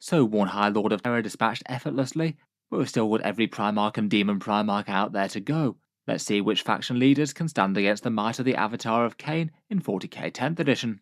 So one High Lord of Terror dispatched effortlessly, but we've still got every Primarch and Demon Primarch out there to go. Let's see which faction leaders can stand against the might of the Avatar of Khaine in 40k 10th edition.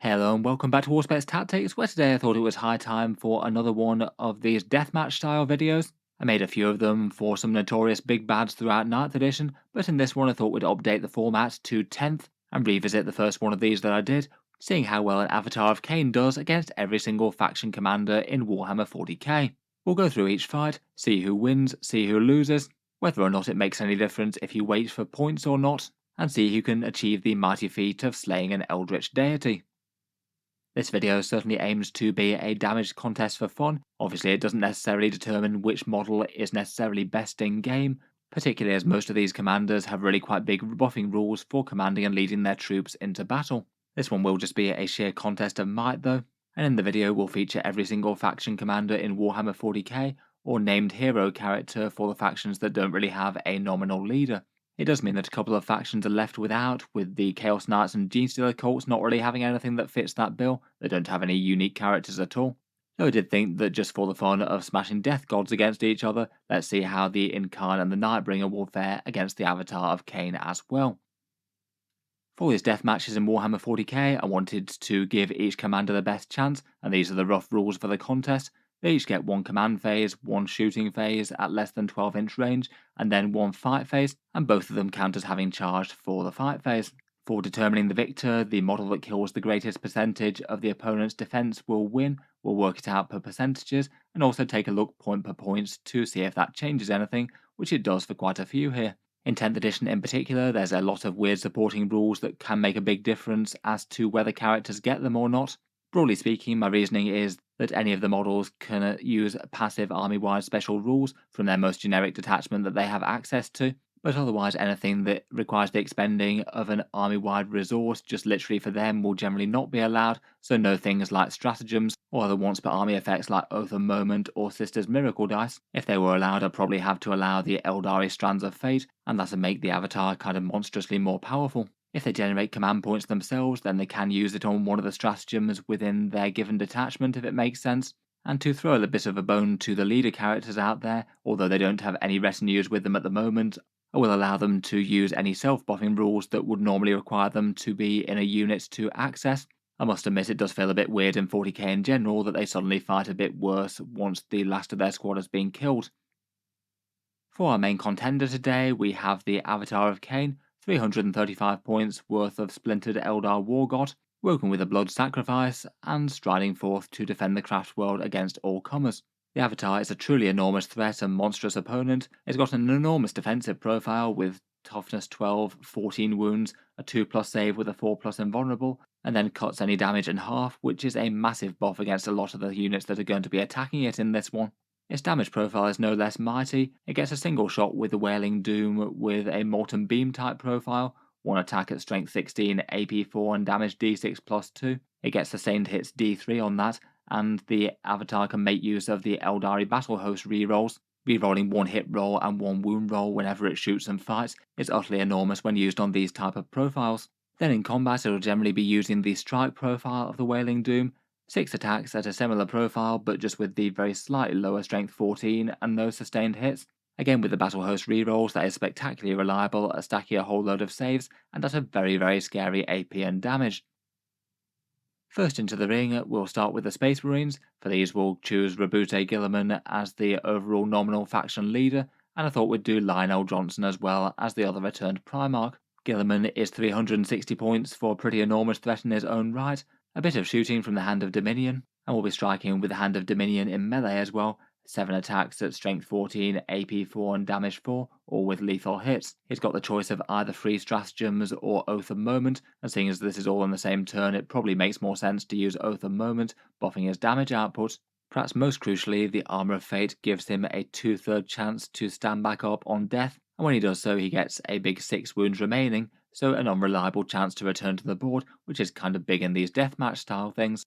Hello and welcome back to Auspex Tactics, where today I thought it was high time for another one of these deathmatch style videos. I made a few of them for some notorious big bads throughout 9th edition, but in this one I thought we'd update the format to 10th and revisit the first one of these that I did, seeing how well an Avatar of Khaine does against every single faction commander in Warhammer 40k. We'll go through each fight, see who wins, see who loses, whether or not it makes any difference if you wait for points or not, and see who can achieve the mighty feat of slaying an eldritch deity. This video certainly aims to be a damage contest for fun. Obviously it doesn't necessarily determine which model is necessarily best in game, particularly as most of these commanders have really quite big buffing rules for commanding and leading their troops into battle. This one will just be a sheer contest of might though, and in the video we'll feature every single faction commander in Warhammer 40k, or named hero character for the factions that don't really have a nominal leader. It does mean that a couple of factions are left without, with the Chaos Knights and Genestealer cults not really having anything that fits that bill. They don't have any unique characters at all. Though I did think that just for the fun of smashing death gods against each other, let's see how the Incarn and the Nightbringer will fare against the Avatar of Khaine as well. For these death matches in Warhammer 40k, I wanted to give each commander the best chance, and these are the rough rules for the contest. They each get one command phase, one shooting phase at less than 12-inch range, and then one fight phase, and both of them count as having charged for the fight phase. For determining the victor, the model that kills the greatest percentage of the opponent's defense will win. We'll work it out per percentages, and also take a look point per point to see if that changes anything, which it does for quite a few here. In 10th edition in particular, there's a lot of weird supporting rules that can make a big difference as to whether characters get them or not. Broadly speaking, my reasoning is that any of the models can use passive army-wide special rules from their most generic detachment that they have access to, but otherwise anything that requires the expending of an army-wide resource just literally for them will generally not be allowed, so no things like stratagems or other once per army effects like Oath of Moment or Sister's Miracle Dice. If they were allowed, I'd probably have to allow the Eldari Strands of Fate, and that'd make the Avatar kind of monstrously more powerful. If they generate command points themselves, then they can use it on one of the stratagems within their given detachment if it makes sense. And to throw a bit of a bone to the leader characters out there, although they don't have any retinues with them at the moment, I will allow them to use any self-buffing rules that would normally require them to be in a unit to access. I must admit it does feel a bit weird in 40k in general that they suddenly fight a bit worse once the last of their squad has been killed. For our main contender today, we have the Avatar of Khaine, 335 points worth of splintered Eldar War God, woken with a blood sacrifice, and striding forth to defend the craft world against all comers. The Avatar is a truly enormous threat and monstrous opponent. It's got an enormous defensive profile with toughness 12, 14 wounds, a 2+ save with a 4+ invulnerable, and then cuts any damage in half, which is a massive buff against a lot of the units that are going to be attacking it in this one. Its damage profile is no less mighty. It gets a single shot with the Wailing Doom with a Molten Beam type profile, one attack at strength 16, AP 4 and damage D6 plus 2. It gets sustained hits D3 on that, and the Avatar can make use of the Eldari Battle Host rerolls. Rerolling one hit roll and one wound roll whenever it shoots and fights is utterly enormous when used on these type of profiles. Then in combat it will generally be using the strike profile of the Wailing Doom, 6 attacks at a similar profile but just with the very slightly lower strength 14 and no sustained hits. Again with the Battle Host rerolls, that is spectacularly reliable at stacking a whole load of saves and at a very scary AP and damage. First into the ring, we'll start with the Space Marines. For these we'll choose Rabute Guilliman as the overall nominal faction leader, and I thought we'd do Lionel Johnson as well as the other returned Primarch. Guilliman is 360 points for a pretty enormous threat in his own right, a bit of shooting from the Hand of Dominion, and we'll be striking with the Hand of Dominion in melee as well, 7 attacks at strength 14, AP 4 and damage 4, all with lethal hits. He's got the choice of either free stratagems or Oath of Moment, and seeing as this is all on the same turn, it probably makes more sense to use Oath of Moment, buffing his damage output. Perhaps most crucially, the Armour of Fate gives him a 2/3 chance to stand back up on death, and when he does so he gets a big 6 wounds remaining, so an unreliable chance to return to the board, which is kind of big in these deathmatch style things.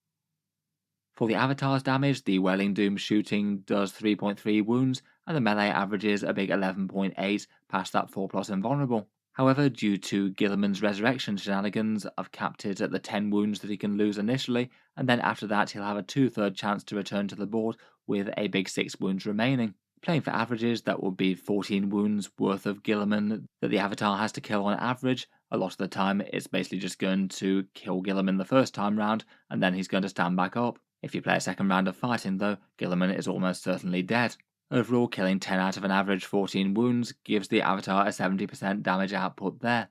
For the Avatar's damage, the Wailing Doom shooting does 3.3 wounds, and the melee averages a big 11.8 past that 4+ invulnerable. However, due to Guilliman's resurrection shenanigans, I've capped it at the 10 wounds that he can lose initially, and then after that he'll have a 2/3 chance to return to the board with a big 6 wounds remaining. Playing for averages, that would be 14 wounds worth of Guilliman that the Avatar has to kill on average. A lot of the time it's basically just going to kill Guilliman the first time round, and then he's going to stand back up. If you play a second round of fighting though, Guilliman is almost certainly dead. Overall, killing 10 out of an average 14 wounds gives the Avatar a 70% damage output there.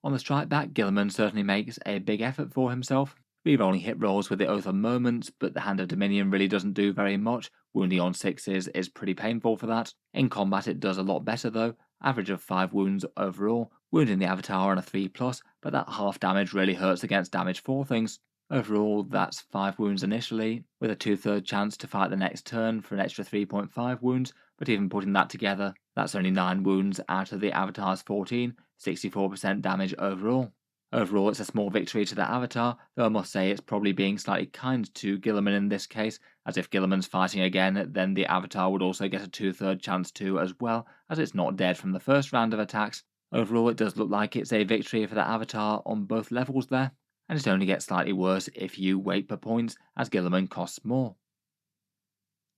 On the strike back, Guilliman certainly makes a big effort for himself, rerolling hit rolls with the Oath of Moments, but the Hand of Dominion really doesn't do very much. Wounding on 6s is pretty painful for that. In combat it does a lot better though, average of 5 wounds overall, wounding the Avatar on a 3+, but that half damage really hurts against damage 4 things. Overall, that's 5 wounds initially, with a 2/3 chance to fight the next turn for an extra 3.5 wounds, but even putting that together, that's only 9 wounds out of the Avatar's 14, 64% damage overall. Overall, it's a small victory to the Avatar, though I must say it's probably being slightly kind to Guilliman in this case, as if Guilliman's fighting again, then the Avatar would also get a 2/3 chance to as well, as it's not dead from the first round of attacks. Overall, it does look like it's a victory for the Avatar on both levels there, and it only gets slightly worse if you wait per points, as Guilliman costs more.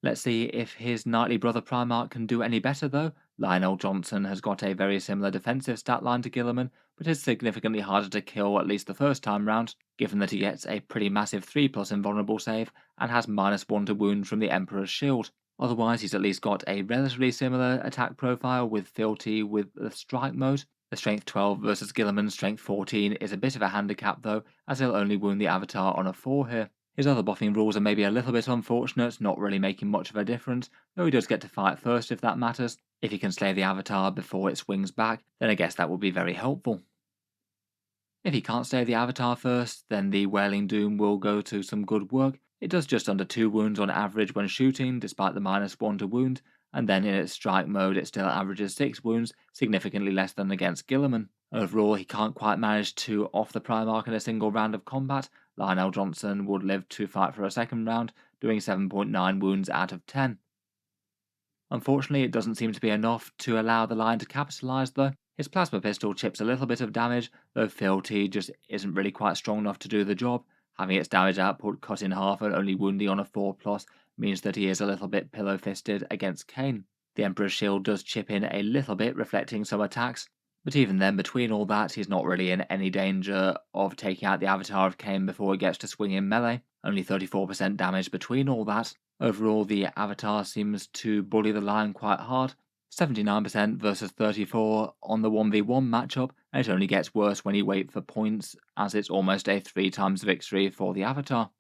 Let's see if his knightly brother Primarch can do any better though. Lionel Johnson has got a very similar defensive stat line to Guilliman, but is significantly harder to kill at least the first time round, given that he gets a pretty massive 3+ invulnerable save and has -1 to wound from the Emperor's shield. Otherwise, he's at least got a relatively similar attack profile with fealty with the strike mode. The strength 12 versus Guilliman's strength 14 is a bit of a handicap though, as he'll only wound the Avatar on a 4 here. His other buffing rules are maybe a little bit unfortunate, not really making much of a difference, though he does get to fight first if that matters. If he can slay the Avatar before it swings back, then I guess that would be very helpful. If he can't slay the Avatar first, then the Wailing Doom will go to some good work. It does just under 2 wounds on average when shooting, despite the -1 to wound, and then in its strike mode it still averages 6 wounds, significantly less than against Guilliman. Overall, he can't quite manage to off the Primarch in a single round of combat. Lionel Johnson would live to fight for a second round, doing 7.9 wounds out of 10. Unfortunately, it doesn't seem to be enough to allow the Lion to capitalise though. His plasma pistol chips a little bit of damage, though fealty just isn't really quite strong enough to do the job. Having its damage output cut in half and only wounding on a 4+ means that he is a little bit pillow-fisted against Khaine. The Emperor's shield does chip in a little bit, reflecting some attacks, but even then, between all that, he's not really in any danger of taking out the Avatar of Khaine before it gets to swing in melee. Only 34% damage between all that. Overall, the Avatar seems to bully the Lion quite hard. 79% versus 34 on the 1v1 matchup, and it only gets worse when you wait for points, as it's almost a 3x victory for the Avatar.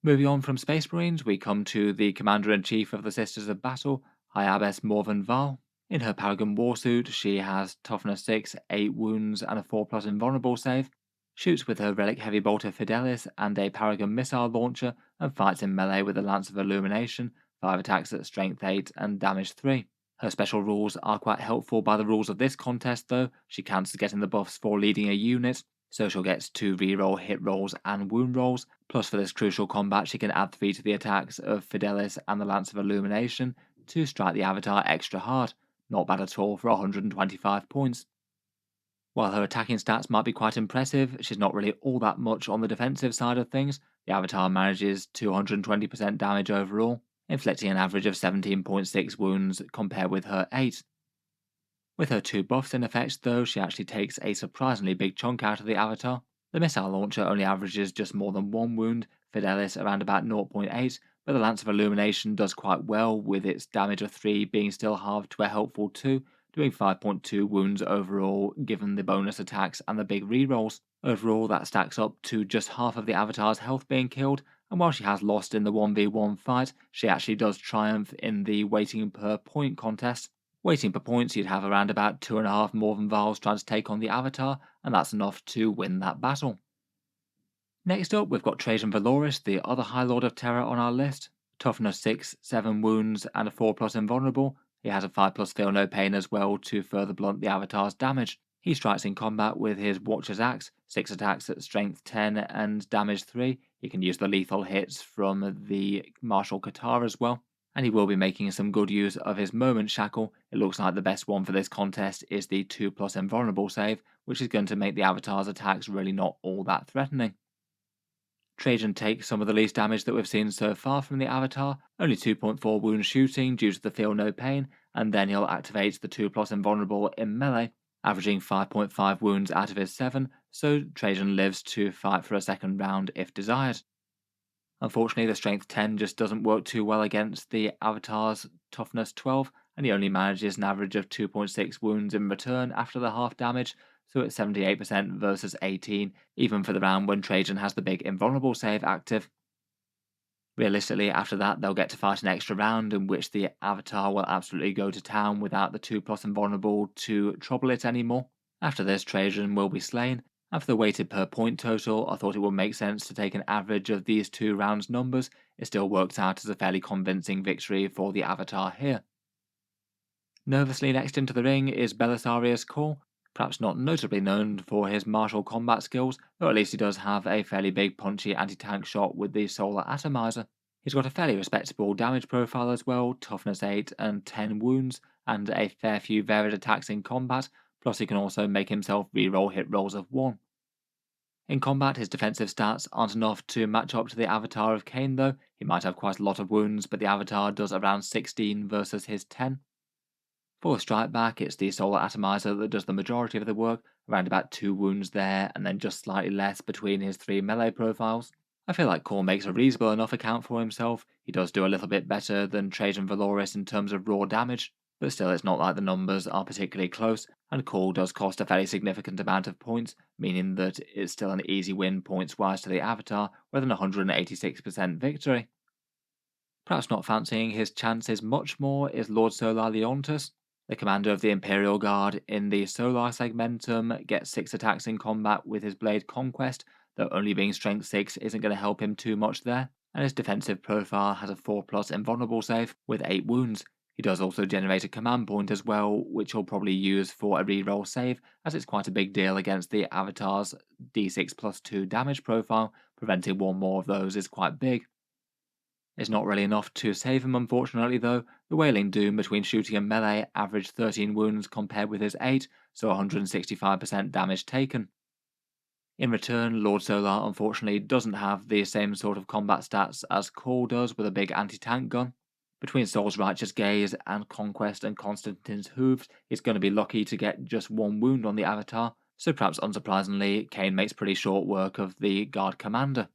Moving on from Space Marines, we come to the Commander-in-Chief of the Sisters of Battle, High Abbess Morvenn Vahl. In her Paragon Warsuit, she has Toughness 6, 8 wounds, and a 4+ invulnerable save. Shoots with her Relic Heavy Bolter Fidelis and a Paragon Missile Launcher, and fights in melee with a Lance of Illumination, 5 attacks at Strength 8 and Damage 3. Her special rules are quite helpful by the rules of this contest though. She cancels getting the buffs for leading a unit, so she'll get 2 reroll hit rolls and wound rolls, plus for this crucial combat she can add 3 to the attacks of Fidelis and the Lance of Illumination to strike the Avatar extra hard. Not bad at all for 125 points. While her attacking stats might be quite impressive, she's not really all that much on the defensive side of things. The Avatar manages 220% damage overall, inflicting an average of 17.6 wounds compared with her 8. With her 2 buffs in effect though, she actually takes a surprisingly big chunk out of the Avatar. The missile launcher only averages just more than 1 wound, Fidelis around about 0.8, but the Lance of Illumination does quite well, with its damage of 3 being still halved to a helpful 2, doing 5.2 wounds overall given the bonus attacks and the big rerolls. Overall, that stacks up to just half of the Avatar's health being killed, and while she has lost in the 1v1 fight, she actually does triumph in the waiting per point contest. Waiting per points, you'd have around about 2.5 Morvenn Vahls trying to take on the Avatar, and that's enough to win that battle. Next up, we've got Trajann Valoris, the other High Lord of Terror on our list. Toughness 6, 7 wounds, and a 4+ invulnerable. He has a 5+ feel no pain as well to further blunt the Avatar's damage. He strikes in combat with his Watcher's Axe, 6 attacks at strength 10 and damage 3. He can use the lethal hits from the Martial Qatar as well. and he will be making some good use of his moment shackle. It looks like the best one for this contest is the 2+ invulnerable save, which is going to make the Avatar's attacks really not all that threatening. Trajann takes some of the least damage that we've seen so far from the Avatar, only 2.4 wounds shooting due to the feel no pain, and then he'll activate the 2+ invulnerable in melee, averaging 5.5 wounds out of his 7, so Trajann lives to fight for a second round if desired. Unfortunately, the strength 10 just doesn't work too well against the Avatar's toughness 12, and he only manages an average of 2.6 wounds in return after the half damage, so it's 78% versus 18, even for the round when Trajann has the big invulnerable save active. Realistically, after that, they'll get to fight an extra round in which the Avatar will absolutely go to town without the 2+ invulnerable to trouble it anymore. After this, Trajann will be slain, and for the weighted per point total, I thought it would make sense to take an average of these 2 rounds' numbers. It still works out as a fairly convincing victory for the Avatar here. Nervously next into the ring is Belissarius Cawl, perhaps not notably known for his martial combat skills, though at least he does have a fairly big punchy anti-tank shot with the Solar Atomizer. He's got a fairly respectable damage profile as well, toughness 8 and 10 wounds, and a fair few varied attacks in combat, plus he can also make himself reroll hit rolls of 1. In combat, his defensive stats aren't enough to match up to the Avatar of Khaine though. He might have quite a lot of wounds, but the Avatar does around 16 versus his 10. For strike back, it's the Solar Atomizer that does the majority of the work, around about 2 wounds there, and then just slightly less between his 3 melee profiles. I feel like Cawl makes a reasonable enough account for himself. He does do a little bit better than Trajann Valoris in terms of raw damage, but still it's not like the numbers are particularly close, and Cawl does cost a fairly significant amount of points, meaning that it's still an easy win points-wise to the Avatar, with an 186% victory. Perhaps not fancying his chances much more is Lord Solar Leontus. The commander of the Imperial Guard in the Solar segmentum gets 6 attacks in combat with his Blade Conquest, though only being strength 6 isn't going to help him too much there, and his defensive profile has a 4+ invulnerable save with 8 wounds. He does also generate a command point as well, which he'll probably use for a reroll save, as it's quite a big deal against the Avatar's d6+2 damage profile. Preventing one more of those is quite big. It's not really enough to save him unfortunately though. The Wailing Doom between shooting and melee averaged 13 wounds compared with his 8, so 165% damage taken. In return, Lord Solar unfortunately doesn't have the same sort of combat stats as Cawl does with a big anti-tank gun. Between Sol's Righteous Gaze and Conquest and Constantine's Hooves, he's going to be lucky to get just 1 wound on the Avatar, so perhaps unsurprisingly, Khaine makes pretty short work of the Guard Commander.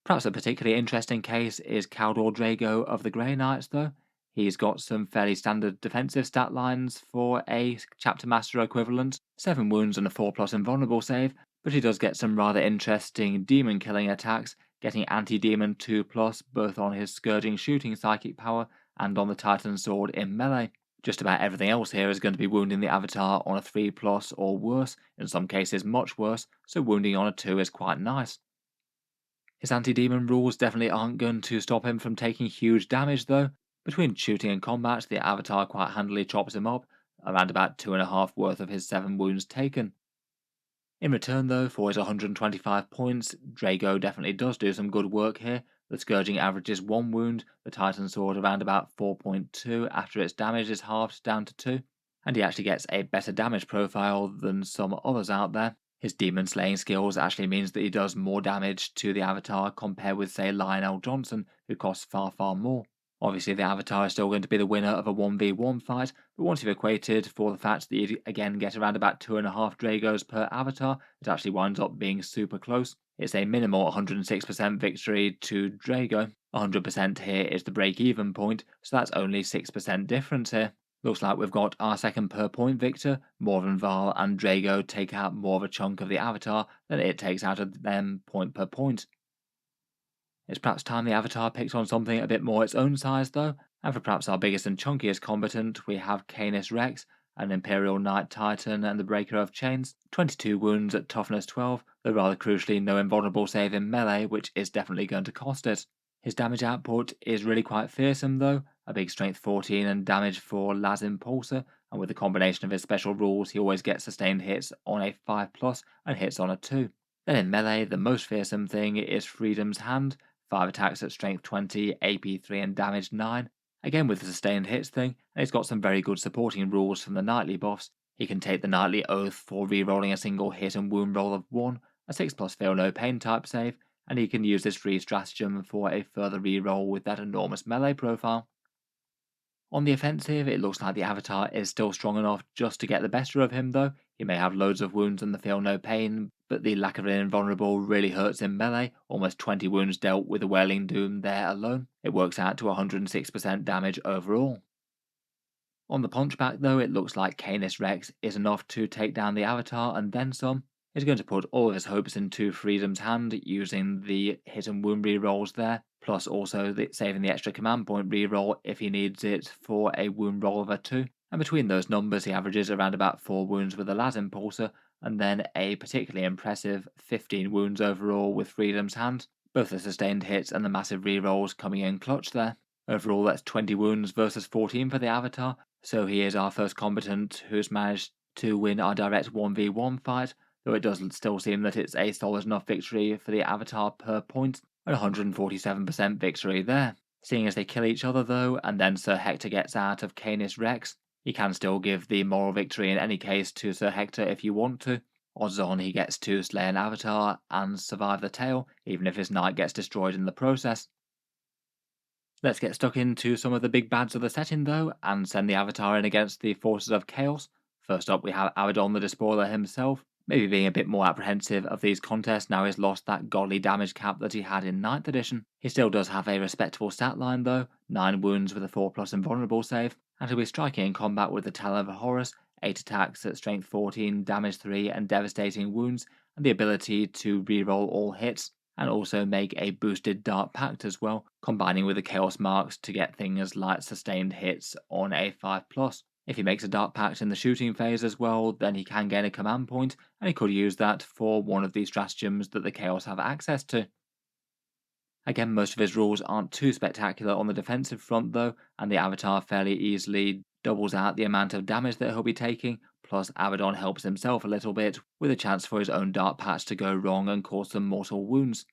Perhaps a particularly interesting case is Kaldor Draigo of the Grey Knights though. He's got some fairly standard defensive stat lines for a Chapter Master equivalent, 7 wounds and a 4+ invulnerable save, but he does get some rather interesting demon killing attacks, getting anti-demon 2+ both on his Scourging shooting psychic power and on the Titan sword in melee. Just about everything else here is going to be wounding the Avatar on a 3+ or worse, in some cases much worse, so wounding on a 2 is quite nice. His anti-demon rules definitely aren't going to stop him from taking huge damage though. Between shooting and combat, the Avatar quite handily chops him up, around about 2.5 worth of his 7 wounds taken. In return though, for his 125 points, Draigo definitely does do some good work here. The Scourging averages 1 wound, the Titan Sword around about 4.2 after its damage is halved down to 2, and he actually gets a better damage profile than some others out there. His demon slaying skills actually means that he does more damage to the Avatar compared with say Lionel Johnson, who costs far more. Obviously the Avatar is still going to be the winner of a 1v1 fight, but once you've equated for the fact that you again get around about 2.5 Draigos per Avatar, it actually winds up being super close. It's a minimal 106% victory to Draigo. 100% here is the break-even point, so that's only 6% difference here. Looks like we've got our second per point victor. Morvenn Vahl and Draigo take out more of a chunk of the Avatar than it takes out of them point per point. It's perhaps time the Avatar picked on something a bit more its own size though, and for perhaps our biggest and chunkiest combatant we have Canis Rex, an Imperial Knight Titan and the Breaker of Chains. 22 wounds at toughness 12, though rather crucially no invulnerable save in melee, which is definitely going to cost it. His damage output is really quite fearsome though, a big strength 14 and damage for Las Impulsor, and with the combination of his special rules he always gets sustained hits on a 5+ and hits on a 2. Then in melee, the most fearsome thing is Freedom's Hand, 5 attacks at strength 20, AP 3 and damage 9, again with the sustained hits thing, and he's got some very good supporting rules from the knightly buffs. He can take the knightly oath for rerolling a single hit and wound roll of 1, a 6+ feel no pain type save, and he can use this free stratagem for a further reroll with that enormous melee profile. On the offensive, it looks like the Avatar is still strong enough just to get the better of him though. He may have loads of wounds and the feel no pain, but the lack of an invulnerable really hurts in melee, almost 20 wounds dealt with a Wailing Doom there alone. It works out to 106% damage overall. On the punchback though, it looks like Canis Rex is enough to take down the Avatar and then some. He's going to put all of his hopes into Freedom's hand using the hit and wound rerolls there, plus also saving the extra command point reroll if he needs it for a wound roll of a 2. And between those numbers he averages around about 4 wounds with the Las Impulsor, and then a particularly impressive 15 wounds overall with Freedom's hand, both the sustained hits and the massive rerolls coming in clutch there. Overall that's 20 wounds versus 14 for the Avatar, so he is our first combatant who's managed to win our direct 1v1 fight, though it does still seem that it's a solid enough victory for the Avatar per point, at 147% victory there. Seeing as they kill each other though, and then Sir Hector gets out of Canis Rex, you can still give the moral victory in any case to Sir Hector if you want to. Odds on he gets to slay an Avatar and survive the tale, even if his knight gets destroyed in the process. Let's get stuck into some of the big bads of the setting though, and send the Avatar in against the forces of chaos. First up we have Abaddon the Despoiler himself, maybe being a bit more apprehensive of these contests now he's lost that godly damage cap that he had in 9th edition. He still does have a respectable stat line though, 9 wounds with a 4+ invulnerable save, and he'll be striking in combat with the Talon of Horus, 8 attacks at strength 14, damage 3 and devastating wounds, and the ability to reroll all hits, and also make a boosted Dark Pact as well, combining with the Chaos Marks to get things like sustained hits on a 5+. If he makes a Dark Pact in the shooting phase as well, then he can gain a command point, and he could use that for one of these stratagems that the Chaos have access to. Again, most of his rules aren't too spectacular on the defensive front though, and the Avatar fairly easily doubles out the amount of damage that he'll be taking, plus Abaddon helps himself a little bit, with a chance for his own Dark Patch to go wrong and cause some mortal wounds.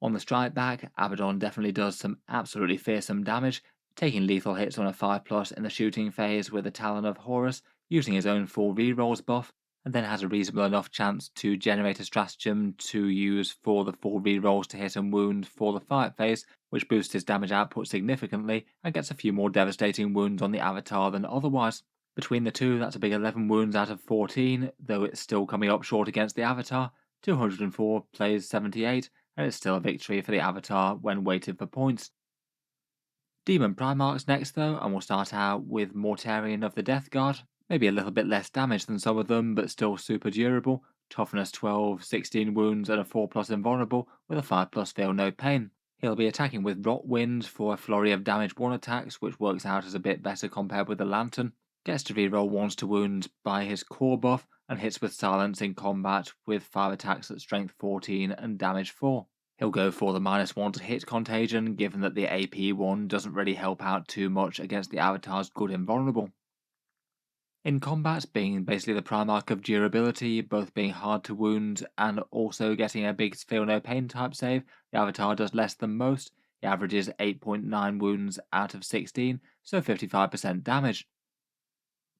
On the strike back, Abaddon definitely does some absolutely fearsome damage, taking lethal hits on a 5+ in the shooting phase with the Talon of Horus, using his own full rerolls buff, and then has a reasonable enough chance to generate a stratagem to use for the full rerolls to hit and wound for the fight phase, which boosts his damage output significantly and gets a few more devastating wounds on the Avatar than otherwise. Between the two, that's a big 11 wounds out of 14, though it's still coming up short against the Avatar. 204 plays 78, and it's still a victory for the Avatar when weighted for points. Demon Primarchs next though, and we'll start out with Mortarion of the Death Guard. Maybe a little bit less damage than some of them, but still super durable. Toughness 12, 16 wounds and a 4+ invulnerable with a 5+ feel no pain. He'll be attacking with Rot Wind for a flurry of damage 1 attacks, which works out as a bit better compared with the Lantern. Gets to reroll 1s to wounds by his core buff, and hits with silence in combat with 5 attacks at strength 14 and damage 4. He'll go for the -1 to hit contagion, given that the AP 1 doesn't really help out too much against the Avatar's good invulnerable. In combat, being basically the Primarch of durability, both being hard to wound and also getting a big feel no pain type save, the Avatar does less than most. He averages 8.9 wounds out of 16, so 55% damage.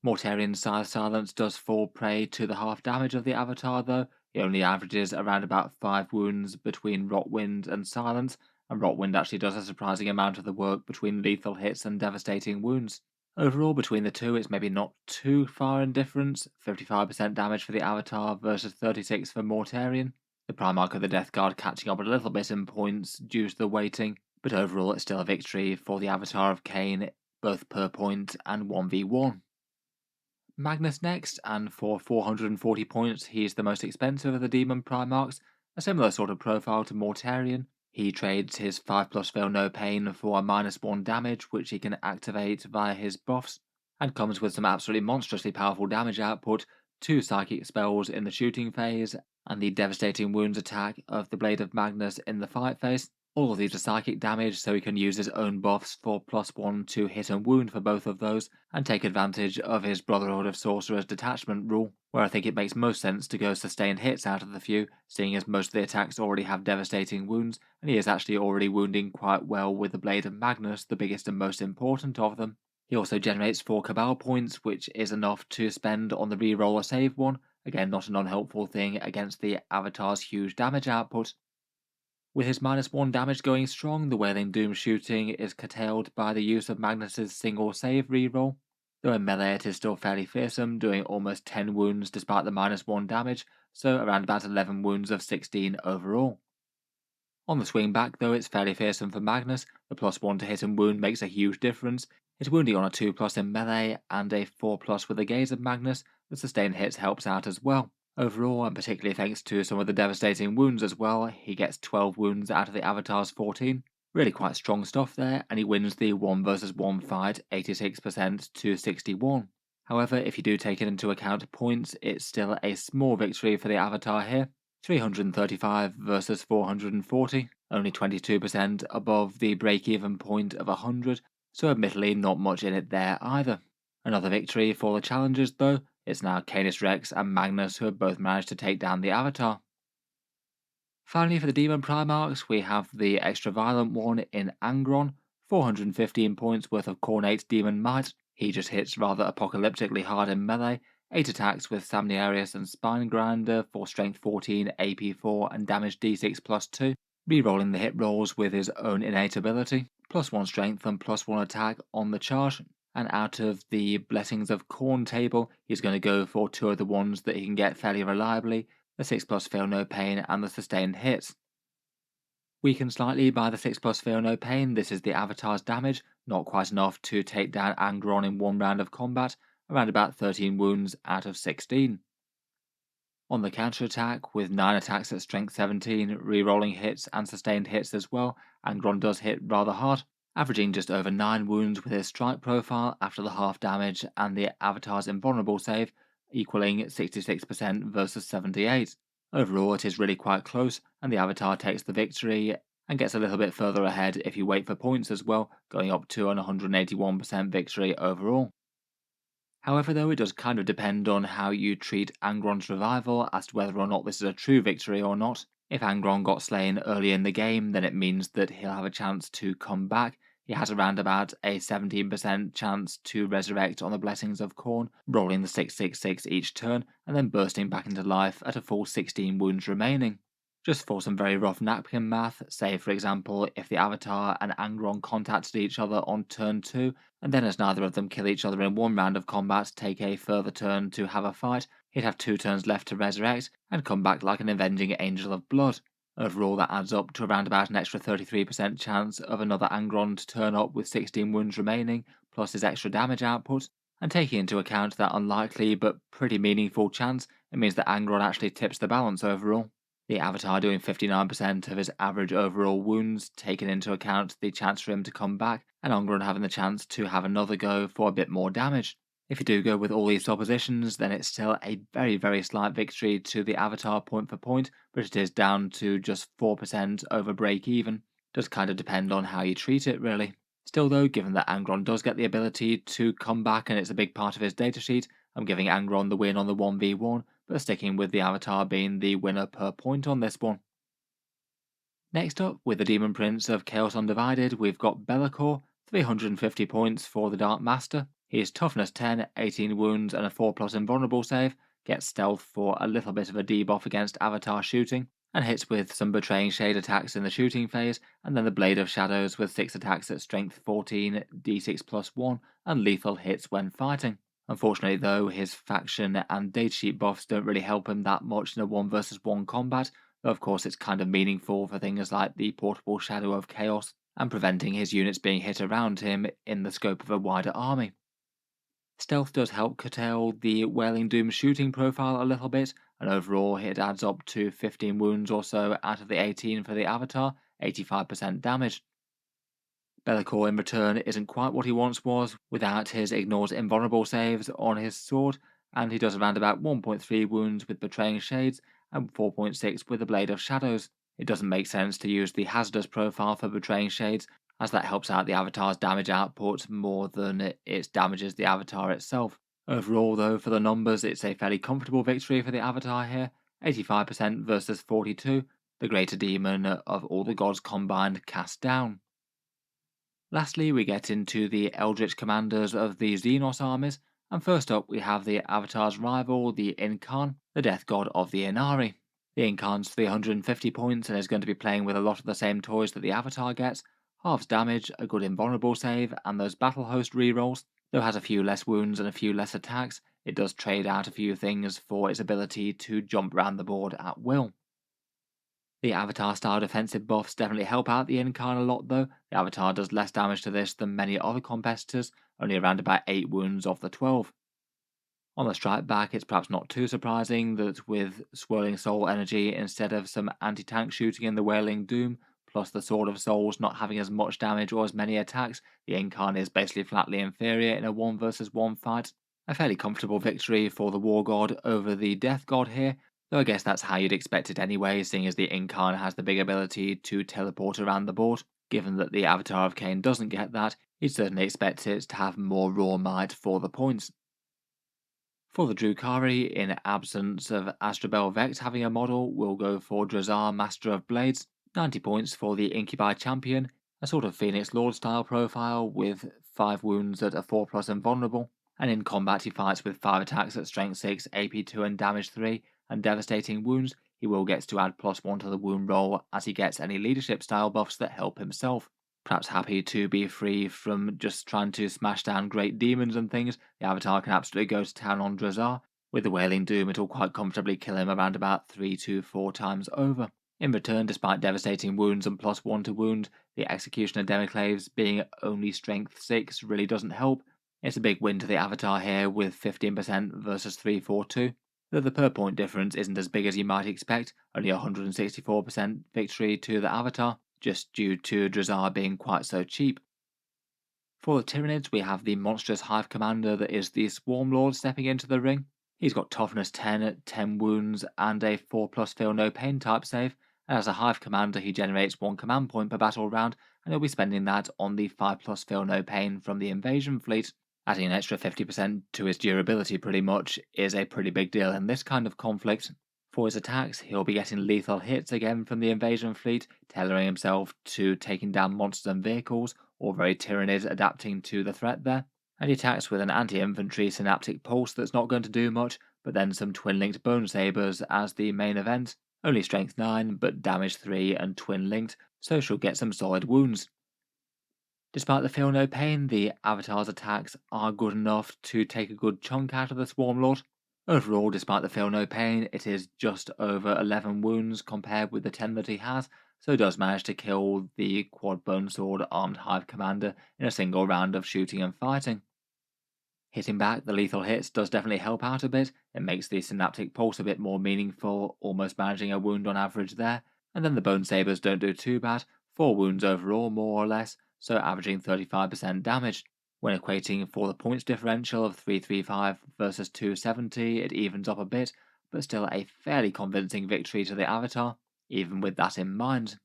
Mortarion's silence does fall prey to the half damage of the Avatar though. He only averages around about 5 wounds between Rotwind and silence, and Rotwind actually does a surprising amount of the work between lethal hits and devastating wounds. Overall, between the two, it's maybe not too far in difference, 55% damage for the Avatar versus 36 for Mortarion. The Primarch of the Death Guard catching up a little bit in points due to the weighting, but overall it's still a victory for the Avatar of Khaine, both per point and 1v1. Magnus next, and for 440 points he's the most expensive of the Demon Primarchs, a similar sort of profile to Mortarion. He trades his 5+ feel no pain for a -1 damage which he can activate via his buffs, and comes with some absolutely monstrously powerful damage output, 2 psychic spells in the shooting phase, and the devastating wounds attack of the Blade of Magnus in the fight phase. All of these are psychic damage, so he can use his own buffs for +1 to hit and wound for both of those, and take advantage of his Brotherhood of Sorcerers detachment rule, where I think it makes most sense to go sustained hits out of the few, seeing as most of the attacks already have devastating wounds, and he is actually already wounding quite well with the Blade of Magnus, the biggest and most important of them. He also generates 4 Cabal points, which is enough to spend on the reroll or save one, again not an unhelpful thing against the Avatar's huge damage output. With his -1 damage going strong, the Wailing Doom shooting is curtailed by the use of Magnus's single save reroll, though in melee it is still fairly fearsome, doing almost 10 wounds despite the -1 damage, so around about 11 wounds of 16 overall. On the swing back though, it's fairly fearsome for Magnus. The +1 to hit and wound makes a huge difference. His wounding on a 2+ in melee and a 4+ with the gaze of Magnus, the sustained hits helps out as well. Overall, and particularly thanks to some of the devastating wounds as well, he gets 12 wounds out of the Avatar's 14. Really quite strong stuff there, and he wins the 1 versus 1 fight 86% to 61. However, if you do take it into account points, it's still a small victory for the Avatar here. 335 versus 440, only 22% above the break-even point of 100, so admittedly not much in it there either. Another victory for the challengers though. It's now Canis Rex and Magnus who have both managed to take down the Avatar. Finally, for the Demon Primarchs, we have the extra violent one in Angron, 415 points worth of Cornate Demon Might. He just hits rather apocalyptically hard in melee, 8 attacks with Samniarius and Spine Grinder for strength 14, AP 4 and damage d6 +2, rerolling the hit rolls with his own innate ability, +1 strength and +1 attack on the charge. And out of the Blessings of Khorne table, he's going to go for 2 of the ones that he can get fairly reliably, the 6+ Feel No Pain and the Sustained Hits. Weakened slightly by the 6+ Feel No Pain, this is the Avatar's damage, not quite enough to take down Angron in 1 round of combat, around about 13 wounds out of 16. On the counter-attack, with 9 attacks at strength 17, rerolling hits and sustained hits as well, Angron does hit rather hard, averaging just over 9 wounds with his strike profile after the half damage and the Avatar's invulnerable save, equaling 66% versus 78. Overall, it is really quite close, and the Avatar takes the victory and gets a little bit further ahead if you wait for points as well, going up to an 181% victory overall. However, though, it does kind of depend on how you treat Angron's revival as to whether or not this is a true victory or not. If Angron got slain early in the game, then it means that he'll have a chance to come back. He has around about a 17% chance to resurrect on the Blessings of Khorne, rolling the 666 each turn, and then bursting back into life at a full 16 wounds remaining. Just for some very rough napkin math, say for example if the Avatar and Angron contacted each other on turn 2, and then as neither of them kill each other in 1 round of combat take a further turn to have a fight, he'd have 2 turns left to resurrect and come back like an avenging angel of blood. Overall that adds up to around about an extra 33% chance of another Angron to turn up with 16 wounds remaining, plus his extra damage output, and taking into account that unlikely but pretty meaningful chance, it means that Angron actually tips the balance overall. The Avatar doing 59% of his average overall wounds, taking into account the chance for him to come back, and Angron having the chance to have another go for a bit more damage. If you do go with all these suppositions, then it's still a very slight victory to the Avatar point for point, but it is down to just 4% over break even. Does kind of depend on how you treat it really. Still though, given that Angron does get the ability to come back and it's a big part of his datasheet, I'm giving Angron the win on the 1v1, but sticking with the Avatar being the winner per point on this one. Next up, with the Demon Prince of Chaos Undivided, we've got Be'lakor, 350 points for the Dark Master. He is Toughness 10, 18 wounds and a 4+ invulnerable save, gets Stealth for a little bit of a debuff against Avatar shooting, and hits with some Betraying Shade attacks in the shooting phase, and then the Blade of Shadows with 6 attacks at strength 14, d6 +1, and lethal hits when fighting. Unfortunately though, his faction and datasheet buffs don't really help him that much in a 1 versus 1 combat, though of course it's kind of meaningful for things like the portable Shadow of Chaos, and preventing his units being hit around him in the scope of a wider army. Stealth does help curtail the Wailing Doom shooting profile a little bit, and overall it adds up to 15 wounds or so out of the 18 for the Avatar, 85% damage. Be'lakor in return isn't quite what he once was without his ignores invulnerable saves on his sword, and he does around about 1.3 wounds with Betraying Shades and 4.6 with the Blade of Shadows. It doesn't make sense to use the hazardous profile for betraying shades, as that helps out the avatar's damage output more than it damages the avatar itself. Overall though, for the numbers, it's a fairly comfortable victory for the avatar here, 85% versus 42, the greater demon of all the gods combined cast down. Lastly, we get into the eldritch commanders of the Xenos armies, and first up we have the avatar's rival, the Incarn, the death god of the Inari. The Incarn's 350 points and is going to be playing with a lot of the same toys that the avatar gets, halves damage, a good invulnerable save, and those battle host rerolls. Though it has a few less wounds and a few less attacks, it does trade out a few things for its ability to jump around the board at will. The Avatar style defensive buffs definitely help out the Incarn a lot though. The Avatar does less damage to this than many other competitors, only around about 8 wounds off the 12. On the strike back, it's perhaps not too surprising that with Swirling Soul energy instead of some anti-tank shooting in the Wailing Doom, plus the Sword of Souls not having as much damage or as many attacks, the Incarn is basically flatly inferior in a 1 versus 1 fight. A fairly comfortable victory for the War God over the Death God here, though I guess that's how you'd expect it anyway, seeing as the Incarn has the big ability to teleport around the board. Given that the Avatar of Khaine doesn't get that, you'd certainly expect it to have more raw might for the points. For the Drukhari, in absence of Astrobel Vex having a model, we'll go for Drazhar, Master of Blades, 90 points for the Incubi Champion, a sort of Phoenix Lord style profile with 5 wounds at a 4+ invulnerable, and in combat he fights with 5 attacks at Strength 6, AP 2 and Damage 3, and devastating wounds. He will get to add +1 to the wound roll as he gets any leadership style buffs that help himself. Perhaps happy to be free from just trying to smash down great demons and things, the Avatar can absolutely go to town on Drazhar. With the Wailing Doom, it'll quite comfortably kill him around about 3 to 4 times over. In return, despite devastating wounds and +1 to wound, the Executioner Demiclaves being only Strength 6 really doesn't help. It's a big win to the Avatar here with 15% versus 342. Though the per point difference isn't as big as you might expect, only 164% victory to the Avatar, just due to Drazhar being quite so cheap. For the Tyranids, we have the monstrous Hive Commander that is the Swarmlord stepping into the ring. He's got Toughness 10, 10 wounds, and a 4+ Feel No Pain type save, and as a Hive Commander he generates 1 command point per battle round, and he'll be spending that on the 5+ Feel No Pain from the Invasion Fleet. Adding an extra 50% to his durability pretty much is a pretty big deal in this kind of conflict. For his attacks, he'll be getting lethal hits again from the Invasion Fleet, tailoring himself to taking down monsters and vehicles, or very Tyranids adapting to the threat there. And he attacks with an anti-infantry Synaptic Pulse that's not going to do much, but then some twin-linked Bone Sabers as the main event. Only strength 9, but damage 3 and twin-linked, so she'll get some solid wounds. Despite the Feel No Pain, the Avatar's attacks are good enough to take a good chunk out of the Swarmlord. Overall, despite the Feel No Pain, it is just over 11 wounds compared with the 10 that he has, so does manage to kill the Quad Bone Sword armed Hive Commander in a single round of shooting and fighting. Hitting back the lethal hits does definitely help out a bit. It makes the Synaptic Pulse a bit more meaningful, almost managing a wound on average there, and then the Bone Sabers don't do too bad, 4 wounds overall more or less, so averaging 35% damage. When equating for the points differential of 335 versus 270, it evens up a bit, but still a fairly convincing victory to the Avatar, even with that in mind.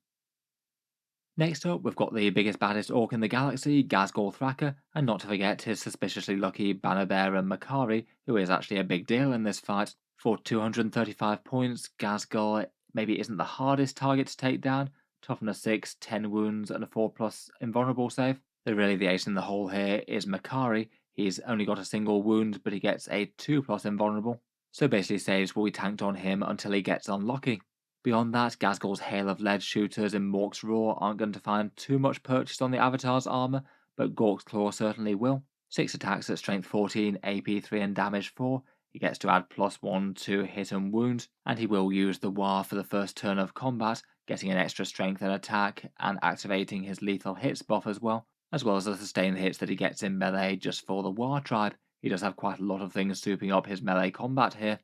Next up, we've got the biggest baddest orc in the galaxy, Ghazghkull Thraka, and not to forget his suspiciously lucky banner bearer Makari, who is actually a big deal in this fight. For 235 points, Ghazghkull maybe isn't the hardest target to take down, toughness 6, 10 wounds, and a 4+ invulnerable save. Though really the ace in the hole here is Makari. He's only got a single wound, but he gets a 2+ invulnerable, so basically saves will be tanked on him until he gets unlucky. Beyond that, Ghazghkull's hail of lead shooters in Mork's Roar aren't going to find too much purchase on the Avatar's armour, but Gork's Claw certainly will. 6 attacks at strength 14, AP 3 and damage 4. He gets to add +1 to hit and wound, and he will use the War for the first turn of combat, getting an extra strength and attack, and activating his lethal hits buff as well as the sustained hits that he gets in melee just for the War tribe. He does have quite a lot of things souping up his melee combat here.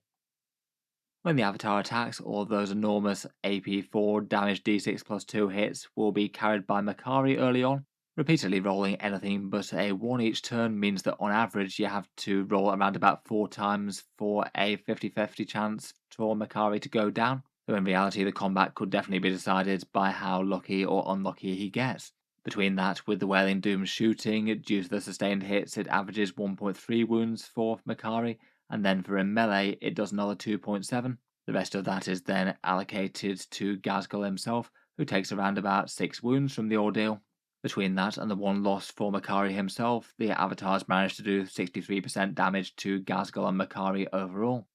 When the Avatar attacks, all those enormous AP4 damage d6+2 hits will be carried by Makari early on. Repeatedly rolling anything but a 1 each turn means that on average you have to roll around about 4 times for a 50-50 chance for Makari to go down. though in reality the combat could definitely be decided by how lucky or unlucky he gets. Between that, with the Wailing Doom's shooting, due to the sustained hits, it averages 1.3 wounds for Makari, and then for in melee, it does another 2.7. The rest of that is then allocated to Ghazghkull himself, who takes around about 6 wounds from the ordeal. Between that and the one loss for Makari himself, the avatars managed to do 63% damage to Ghazghkull and Makari overall.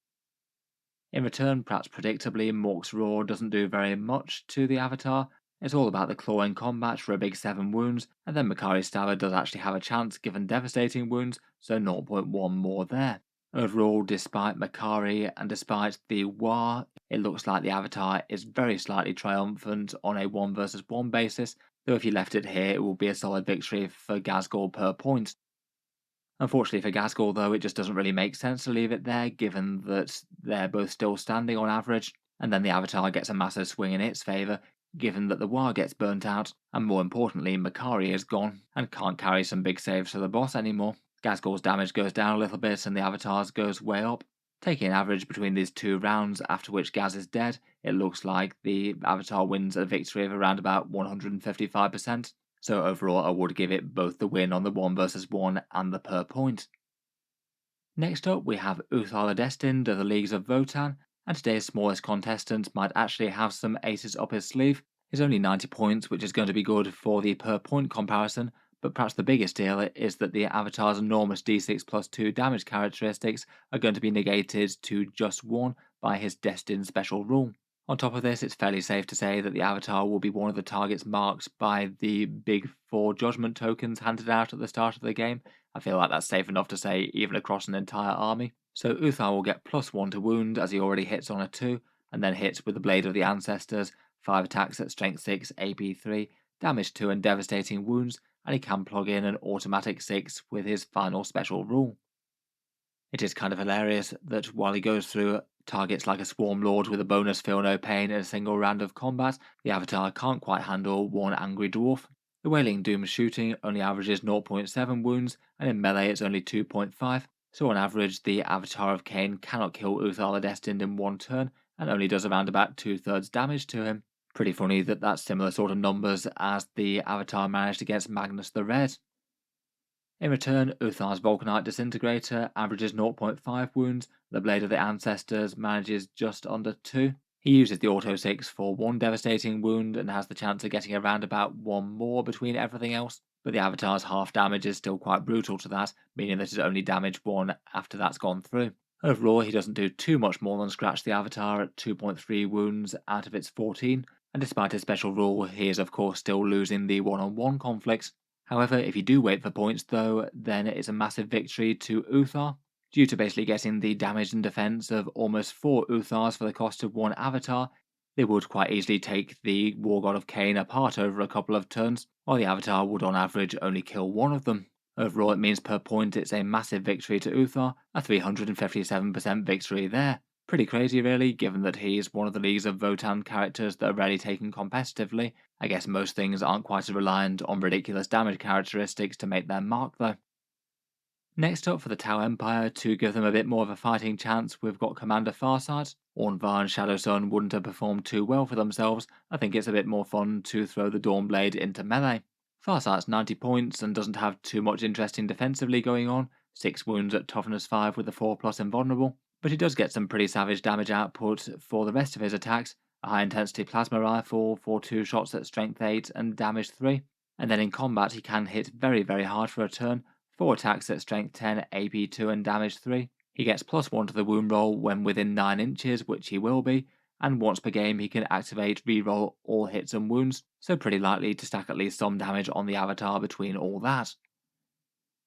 In return, perhaps predictably, Mork's Roar doesn't do very much to the avatar. It's all about the clawing combat for a big 7 wounds, and then Makari's Stabber does actually have a chance given devastating wounds, so 0.1 more there. Overall, despite Makari and despite the War, it looks like the avatar is very slightly triumphant on a 1 versus 1 basis, though if you left it here it will be a solid victory for Ghazghkull per point. Unfortunately for Ghazghkull though, it just doesn't really make sense to leave it there, given that they're both still standing on average, and then the avatar gets a massive swing in its favour, given that the War gets burnt out, and more importantly Makari is gone, and can't carry some big saves for the boss anymore. Ghazghkull's damage goes down a little bit and the avatar's goes way up. Taking an average between these 2 rounds, after which Gaz is dead, it looks like the avatar wins a victory of around about 155%. So overall I would give it both the win on the 1 versus 1 and the per point. Next up we have Uthar the Destined of the Leagues of Votann, and today's smallest contestant might actually have some aces up his sleeve. He's only 90 points, which is going to be good for the per point comparison, but perhaps the biggest deal is that the avatar's enormous d6 plus 2 damage characteristics are going to be negated to just 1 by his Destined special rule. On top of this, it's fairly safe to say that the avatar will be one of the targets marked by the big 4 judgment tokens handed out at the start of the game. I feel like that's safe enough to say even across an entire army. So Uthar will get +1 to wound as he already hits on a 2, and then hits with the Blade of the Ancestors, 5 attacks at Strength 6, AP 3, damage 2 and devastating wounds, and he can plug in an automatic 6 with his final special rule. It is kind of hilarious that while he goes through targets like a Swarmlord with a bonus feel no pain in a single round of combat, the avatar can't quite handle one angry dwarf. The Wailing Doom's shooting only averages 0.7 wounds, and in melee it's only 2.5, so on average the Avatar of Khaine cannot kill Uthar the Destined in 1 turn, and only does around about 2/3 damage to him. Pretty funny that that's similar sort of numbers as the avatar managed against Magnus the Red. In return, Uthar's Vulcanite Disintegrator averages 0.5 wounds, the Blade of the Ancestors manages just under 2. He uses the Auto 6 for 1 devastating wound and has the chance of getting around about 1 more between everything else, but the avatar's half damage is still quite brutal to that, meaning that it's only damage 1 after that's gone through. Overall, he doesn't do too much more than scratch the avatar at 2.3 wounds out of its 14, and despite his special rule, he is of course still losing the one-on-one conflicts. However, if you do wait for points though, then it's a massive victory to Uthar, due to basically getting the damage and defense of almost 4 Uthars for the cost of 1 avatar. They would quite easily take the War God of Khaine apart over a couple of turns, while the avatar would on average only kill 1 of them. Overall it means per point it's a massive victory to Uthar, a 357% victory there. Pretty crazy really, given that he's one of the Leagues of Votann characters that are rarely taken competitively. I guess most things aren't quite as reliant on ridiculous damage characteristics to make their mark though. Next up for the Tau Empire, to give them a bit more of a fighting chance, we've got Commander Farsight. Ornvar and Shadowsun wouldn't have performed too well for themselves. I think it's a bit more fun to throw the Dawnblade into melee. Farsight's 90 points and doesn't have too much interesting defensively going on, 6 wounds at toughness 5 with a 4+ invulnerable, but he does get some pretty savage damage output for the rest of his attacks, a high intensity plasma rifle for 2 shots at strength 8 and damage 3, and then in combat he can hit very hard for a turn, 4 attacks at strength 10, AP 2 and damage 3. He gets +1 to the wound roll when within 9 inches, which he will be, and once per game he can activate reroll all hits and wounds, so pretty likely to stack at least some damage on the avatar between all that.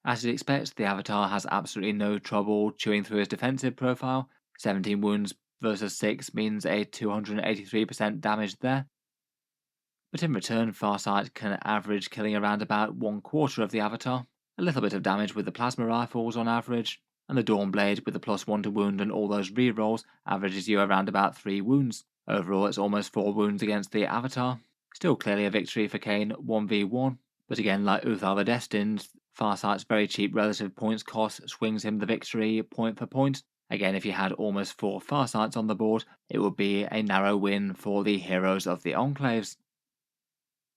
As you'd expect, the avatar has absolutely no trouble chewing through his defensive profile. 17 wounds versus 6 means a 283% damage there. But in return, Farsight can average killing around about 1/4 of the avatar, a little bit of damage with the plasma rifles on average, and the Dawnblade with the +1 to wound and all those rerolls averages you around about 3 wounds. Overall it's almost 4 wounds against the avatar. Still clearly a victory for Khaine 1v1, but again like Uthar the Destined, Farsight's very cheap relative points cost swings him the victory point for point, Again, if you had almost 4 Farsights on the board, it would be a narrow win for the heroes of the Enclaves.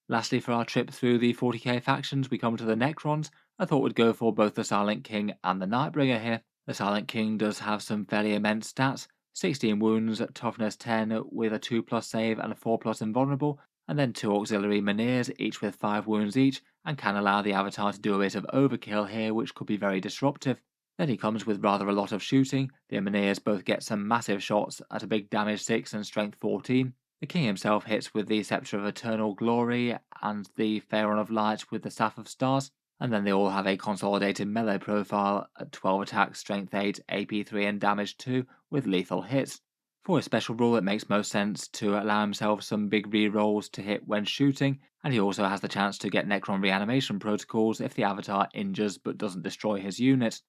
Lastly, for our trip through the 40k factions, we come to the Necrons. I thought we'd go for both the Silent King and the Nightbringer here. The Silent King does have some fairly immense stats: 16 wounds, toughness 10 with a 2+ save and a 4+ invulnerable, and then 2 auxiliary Menhirs, each with 5 wounds each, and can allow the Avatar to do a bit of overkill here, which could be very disruptive. Then he comes with rather a lot of shooting. The Menhirs both get some massive shots at a big damage 6 and strength 14. The king himself hits with the Sceptre of Eternal Glory and the Pharaon of Light with the Staff of Stars, and then they all have a consolidated melee profile at 12 attacks, strength 8, AP 3 and damage 2 with lethal hits. For his special rule, it makes most sense to allow himself some big rerolls to hit when shooting, and he also has the chance to get Necron reanimation protocols if the Avatar injures but doesn't destroy his unit.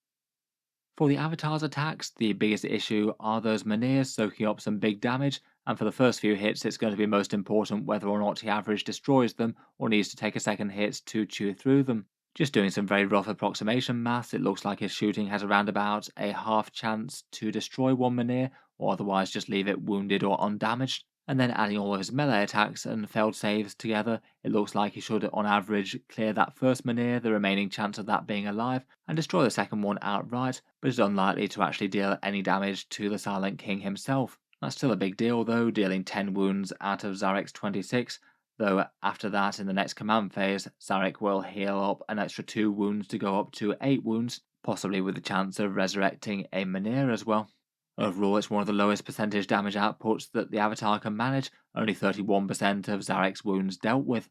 For the Avatar's attacks, the biggest issue are those Menhirs soaking up some big damage, and for the first few hits it's going to be most important whether or not he average destroys them or needs to take a second hit to chew through them. Just doing some very rough approximation maths, it looks like his shooting has around about a half chance to destroy one Menhir, or otherwise just leave it wounded or undamaged. And then adding all of his melee attacks and failed saves together, it looks like he should on average clear that first Menhir, the remaining chance of that being alive, and destroy the second one outright, but is unlikely to actually deal any damage to the Silent King himself. That's still a big deal though, dealing 10 wounds out of Zarek's 26, though after that in the next command phase, Zarek will heal up an extra 2 wounds to go up to 8 wounds, possibly with the chance of resurrecting a Menhir as well. Overall, it's one of the lowest percentage damage outputs that the Avatar can manage, only 31% of Zarek's wounds dealt with.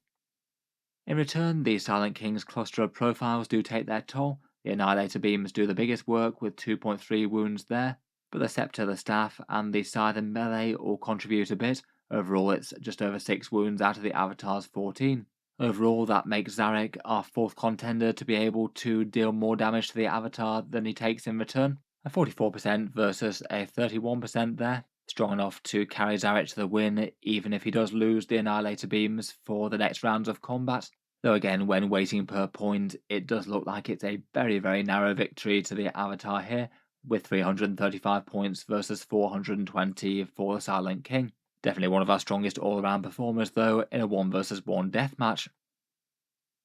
In return, the Silent King's cluster of profiles do take their toll. The Annihilator beams do the biggest work with 2.3 wounds there, but the Scepter, the Staff, and the Scythe and Melee all contribute a bit. Overall, it's just over 6 wounds out of the Avatar's 14. Overall, that makes Zarek our 4th contender to be able to deal more damage to the Avatar than he takes in return. A 44% versus a 31% there. Strong enough to carry Zarek to the win, even if he does lose the Annihilator beams for the next rounds of combat. Though again, when weighting per point, it does look like it's a very, very narrow victory to the Avatar here, with 335 points versus 420 for the Silent King. Definitely one of our strongest all-around performers though, in a 1 versus 1 deathmatch.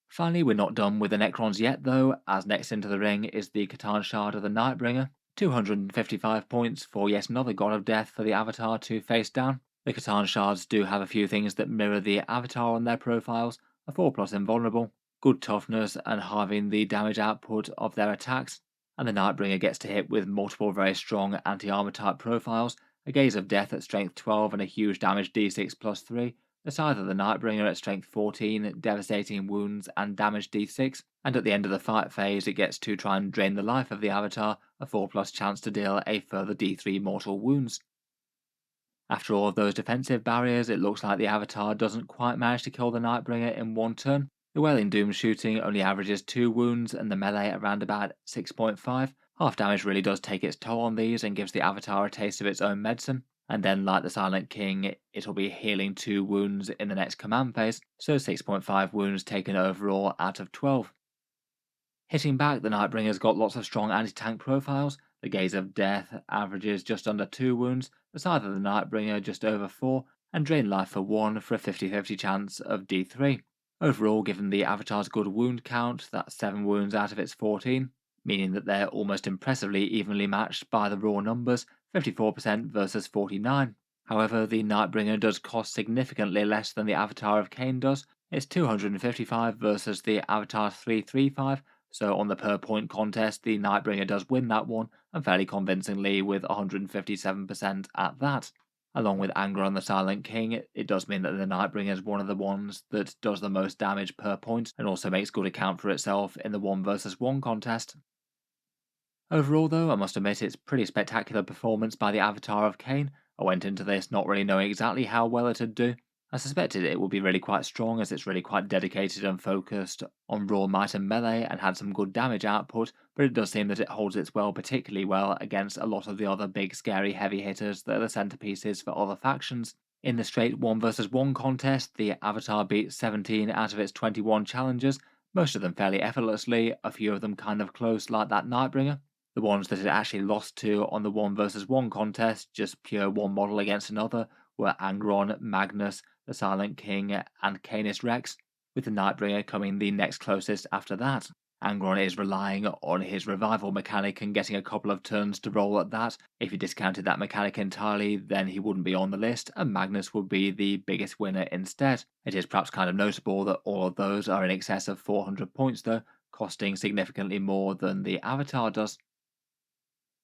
Finally, we're not done with the Necrons yet though, as next into the ring is the Catan Shard of the Nightbringer. 255 points for yet another God of Death for the Avatar to face down. The Catan Shards do have a few things that mirror the Avatar on their profiles: a 4+ invulnerable, good toughness and halving the damage output of their attacks, and the Nightbringer gets to hit with multiple very strong anti-armor type profiles: a Gaze of Death at strength 12 and a huge damage d6 plus 3, the Scythe of the Nightbringer at strength 14, devastating wounds and damage d6, and at the end of the fight phase it gets to try and drain the life of the Avatar, a 4+ chance to deal a further d3 mortal wounds. After all of those defensive barriers, it looks like the Avatar doesn't quite manage to kill the Nightbringer in one turn. The Wailing Doom shooting only averages 2 wounds and the melee around about 6.5. Half damage really does take its toll on these and gives the Avatar a taste of its own medicine. And then, like the Silent King, it'll be healing 2 wounds in the next command phase, so 6.5 wounds taken overall out of 12. Hitting back, the Nightbringer's got lots of strong anti-tank profiles. The Gaze of Death averages just under 2 wounds, the Scythe of the Nightbringer just over 4, and Drain Life for 1 for a 50-50 chance of D3. Overall, given the Avatar's good wound count, that's 7 wounds out of its 14, meaning that they're almost impressively evenly matched by the raw numbers, 54% versus 49. However, the Nightbringer does cost significantly less than the Avatar of Khaine does. It's 255 versus the Avatar 335, so on the per point contest, the Nightbringer does win that one, and fairly convincingly with 157% at that. Along with Angron the Silent King, it does mean that the Nightbringer is one of the ones that does the most damage per point, and also makes good account for itself in the 1 versus 1 contest. Overall though, I must admit it's pretty spectacular performance by the Avatar of Khaine. I went into this not really knowing exactly how well it'd do. I suspected it would be really quite strong, as it's really quite dedicated and focused on raw might and melee and had some good damage output, but it does seem that it holds its well particularly well against a lot of the other big scary heavy hitters that are the centerpieces for other factions. In the straight 1 versus 1 contest, the Avatar beat 17 out of its 21 challengers, most of them fairly effortlessly, a few of them kind of close like that Nightbringer. The ones that it actually lost to on the 1 versus 1 contest, just pure one model against another, were Angron, Magnus, the Silent King, and Canis Rex, with the Nightbringer coming the next closest after that. Angron is relying on his revival mechanic and getting a couple of turns to roll at that. If he discounted that mechanic entirely, then he wouldn't be on the list, and Magnus would be the biggest winner instead. It is perhaps kind of notable that all of those are in excess of 400 points though, costing significantly more than the Avatar does.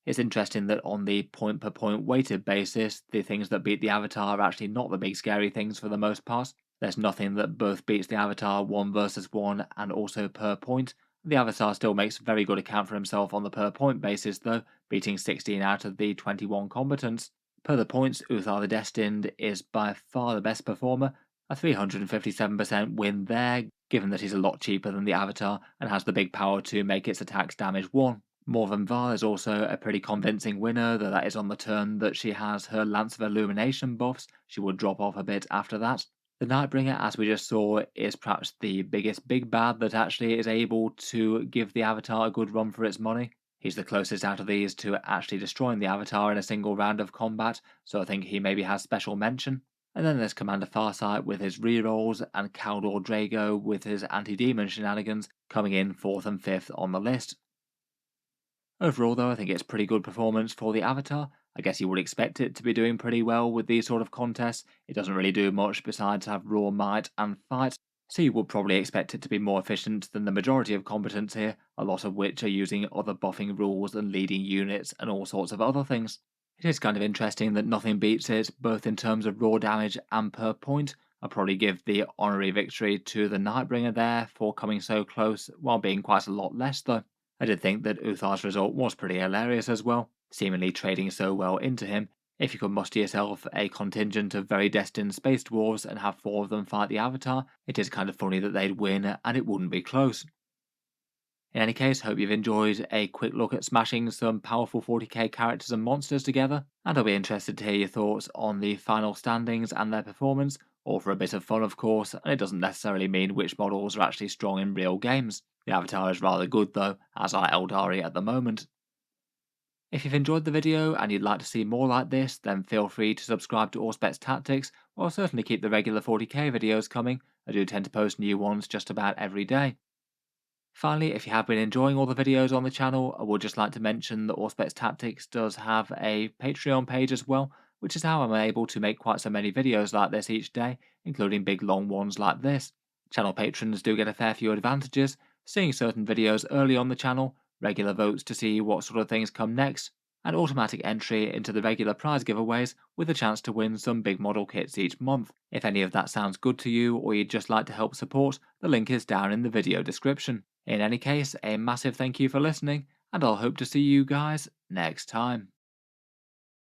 It's interesting that on the point per point weighted basis, the things that beat the Avatar are actually not the big scary things for the most part. There's nothing that both beats the Avatar 1 versus 1 and also per point. The Avatar still makes a very good account for himself on the per point basis though, beating 16 out of the 21 combatants. Per the points, Uthar the Destined is by far the best performer, a 357% win there, given that he's a lot cheaper than the Avatar and has the big power to make its attacks damage 1. Morvenn Vahl is also a pretty convincing winner, though that is on the turn that she has her Lance of Illumination buffs. She would drop off a bit after that. The Nightbringer, as we just saw, is perhaps the biggest big bad that actually is able to give the Avatar a good run for its money. He's the closest out of these to actually destroying the Avatar in a single round of combat, so I think he maybe has special mention. And then there's Commander Farsight with his rerolls, and Kaldor Draigo with his anti-demon shenanigans coming in 4th and 5th on the list. Overall though, I think it's a pretty good performance for the Avatar. I guess you would expect it to be doing pretty well with these sort of contests. It doesn't really do much besides have raw might and fight, so you would probably expect it to be more efficient than the majority of combatants here, a lot of which are using other buffing rules and leading units and all sorts of other things. It is kind of interesting that nothing beats it, both in terms of raw damage and per point. I'll probably give the honorary victory to the Nightbringer there for coming so close, while being quite a lot less though. I did think that Uthar's result was pretty hilarious as well, seemingly trading so well into him. If you could muster yourself a contingent of very destined space dwarves and have 4 of them fight the Avatar, it is kind of funny that they'd win and it wouldn't be close. In any case, hope you've enjoyed a quick look at smashing some powerful 40k characters and monsters together, and I'll be interested to hear your thoughts on the final standings and their performance, all for a bit of fun of course, and it doesn't necessarily mean which models are actually strong in real games. The Avatar is rather good though, as are Eldari at the moment. If you've enjoyed the video and you'd like to see more like this, then feel free to subscribe to Auspex Tactics, or I'll certainly keep the regular 40k videos coming. I do tend to post new ones just about every day. Finally, if you have been enjoying all the videos on the channel, I would just like to mention that Auspex Tactics does have a Patreon page as well, which is how I'm able to make quite so many videos like this each day, including big long ones like this. Channel patrons do get a fair few advantages, seeing certain videos early on the channel, regular votes to see what sort of things come next, and automatic entry into the regular prize giveaways with a chance to win some big model kits each month. If any of that sounds good to you or you'd just like to help support, the link is down in the video description. In any case, a massive thank you for listening, and I'll hope to see you guys next time.